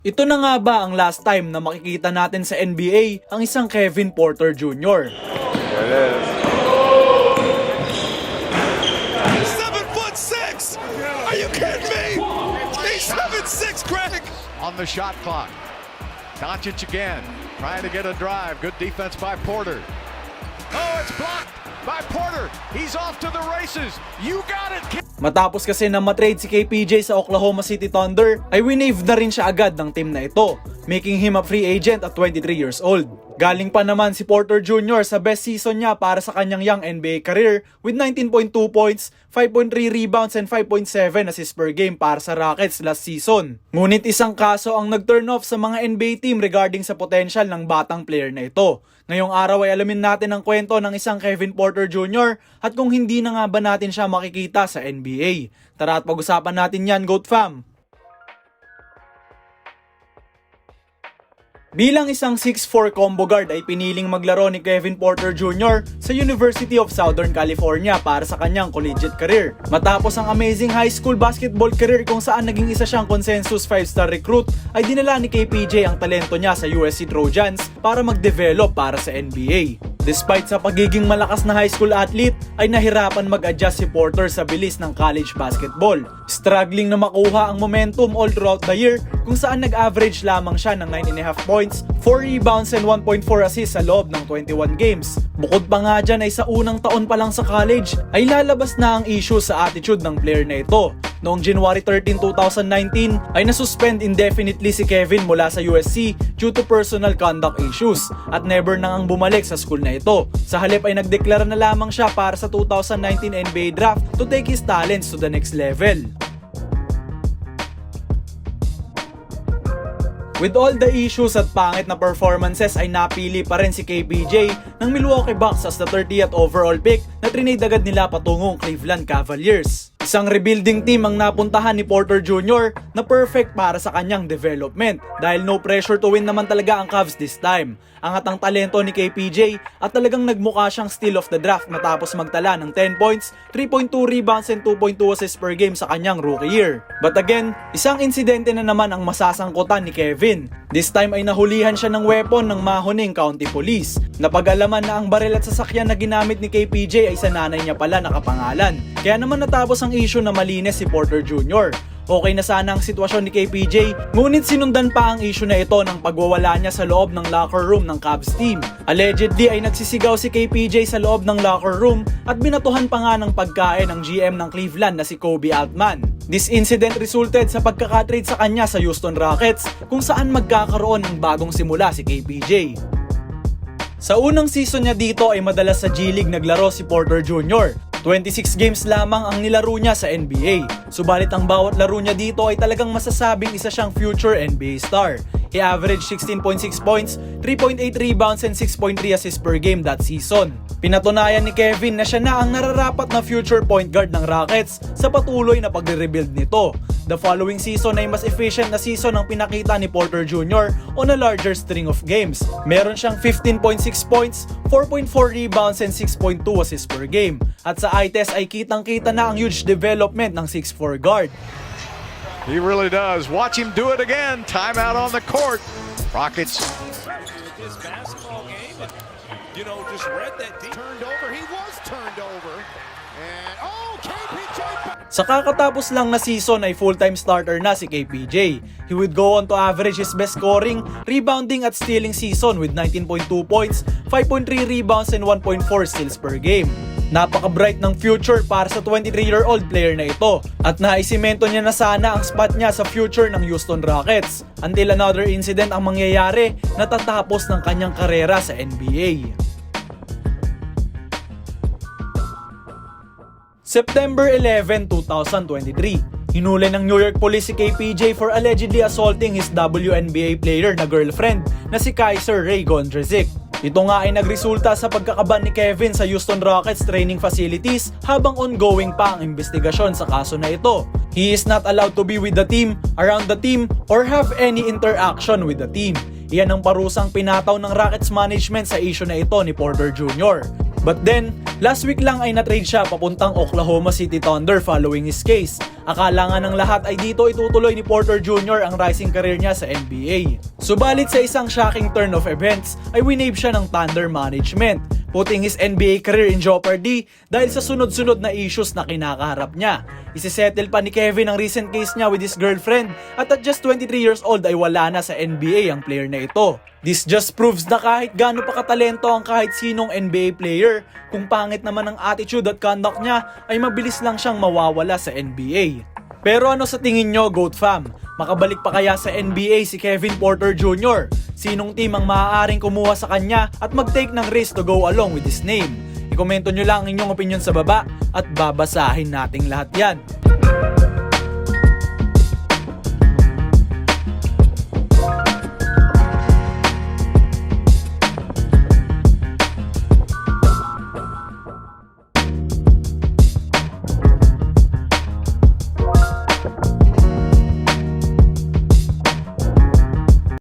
Ito na nga ba ang last time na makikita natin sa NBA ang isang Kevin Porter Jr.? There it is. 7'6"! Are you kidding me? He's 7'6", Greg! On the shot clock. Doncic again, trying to get a drive. Good defense by Porter. Oh, it's blocked by Porter. He's off to the races. You got it, kid. Matapos kasi na matrade si KPJ sa Oklahoma City Thunder, ay winave na rin siya agad ng team na ito, making him a free agent at 23 years old. Galing pa naman si Porter Jr. sa best season niya para sa kanyang young NBA career with 19.2 points, 5.3 rebounds and 5.7 assists per game para sa Rockets last season. Ngunit isang kaso ang nag-turn off sa mga NBA team regarding sa potential ng batang player na ito. Ngayong araw ay alamin natin ang kwento ng isang Kevin Porter Jr. at kung hindi na nga ba natin siya makikita sa NBA. Tara at pag-usapan natin yan, Goat Fam! Bilang isang 6'4 combo guard ay piniling maglaro ni Kevin Porter Jr. sa University of Southern California para sa kanyang collegiate career. Matapos ang amazing high school basketball career kung saan naging isa siyang consensus 5-star recruit, ay dinala ni KPJ ang talento niya sa USC Trojans para mag-develop para sa NBA. Despite sa pagiging malakas na high school athlete, ay nahirapan mag-adjust si Porter sa bilis ng college basketball. Struggling na makuha ang momentum all throughout the year kung saan nag-average lamang siya ng 9.5 points, 4 rebounds and 1.4 assists sa loob ng 21 games. Bukod pa nga dyan ay sa unang taon pa lang sa college ay lalabas na ang issue sa attitude ng player na ito. Noong January 13, 2019 ay nasuspend indefinitely si Kevin mula sa USC due to personal conduct issues at never nang bumalik sa school na ito. Sa halip ay nagdeklara na lamang siya para sa 2019 NBA draft to take his talents to the next level. With all the issues at pangit na performances ay napili pa rin si KPJ ng Milwaukee Bucks as the 30th overall pick na trinade agad nila patungong Cleveland Cavaliers. Isang rebuilding team ang napuntahan ni Porter Jr. na perfect para sa kanyang development dahil no pressure to win naman talaga ang Cavs this time. Angat ang talento ni KPJ at talagang nagmukha siyang steal of the draft matapos magtala ng 10 points, 3.2 rebounds and 2.2 assists per game sa kanyang rookie year. But again, isang insidente na naman ang masasangkutan ni Kevin. This time ay nahulihan siya ng weapon ng Mahoning County Police. Napag-alaman na ang baril at sasakyan na ginamit ni KPJ ay sa nanay niya pala nakapangalan. Kaya naman natapos ang issue na malinis si Porter Jr. Okay na sana ang sitwasyon ni KPJ, ngunit sinundan pa ang issue na ito ng pagwawala niya sa loob ng locker room ng Cavs team. Allegedly ay nagsisigaw si KPJ sa loob ng locker room at binatuhan pa nga ng pagkain ng GM ng Cleveland na si Kobe Altman. This incident resulted sa pagkakatrade sa kanya sa Houston Rockets kung saan magkakaroon ng bagong simula si KPJ. Sa unang season niya dito ay madalas sa G League naglaro si Porter Jr. 26 games lamang ang nilaro niya sa NBA. Subalit ang bawat laro niya dito ay talagang masasabing isa siyang future NBA star. He averaged 16.6 points, 3.8 rebounds and 6.3 assists per game that season. Pinatunayan ni Kevin na siya na ang nararapat na future point guard ng Rockets sa patuloy na pagre-rebuild nito. The following season ay mas efficient na season ang pinakita ni Porter Jr. on a larger string of games. Meron siyang 15.6 points, 4.4 rebounds and 6.2 assists per game. At sa eye test ay kitang-kita na ang huge development ng 6'4 guard. He really does. Watch him do it again. Timeout on the court. Rockets. His basketball game, just read that deep. Turned over. He was turned over. And, KPJ. Sa kakatapos lang na season ay full-time starter na si KPJ. He would go on to average his best scoring, rebounding at stealing season with 19.2 points, 5.3 rebounds and 1.4 steals per game. Napaka-bright ng future para sa 23-year-old player na ito at naisimento niya na sana ang spot niya sa future ng Houston Rockets until another incident ang mangyayari na tatapos ng kanyang karera sa NBA. September 11, 2023, hinuli ng New York Police si KPJ for allegedly assaulting his WNBA player na girlfriend na si Kaiser Ray Gondrezick. Ito nga ay nagresulta sa pagkakaban ni Kevin sa Houston Rockets training facilities habang ongoing pa ang investigasyon sa kaso na ito. He is not allowed to be with the team, around the team, or have any interaction with the team. Iyan ang parusang pinataw ng Rockets management sa issue na ito ni Porter Jr. But then, Last week lang ay na-trade siya papuntang Oklahoma City Thunder following his case. Akala nga ng lahat ay dito itutuloy ni Porter Jr. ang rising career niya sa NBA. Subalit sa isang shocking turn of events ay winave siya ng Thunder management, putting his NBA career in jeopardy dahil sa sunod-sunod na issues na kinakaharap niya. Isisettle pa ni Kevin ang recent case niya with his girlfriend at just 23 years old ay wala na sa NBA ang player na ito. This just proves na kahit gaano pa katalento ang kahit sinong NBA player, kung pangit naman ang attitude at conduct niya ay mabilis lang siyang mawawala sa NBA. Pero ano sa tingin nyo, GOAT fam? Makabalik pa kaya sa NBA si Kevin Porter Jr.? Sinong team ang maaaring kumuha sa kanya at mag-take ng risk to go along with his name? I-komento nyo lang ang inyong opinion sa baba at babasahin nating lahat yan.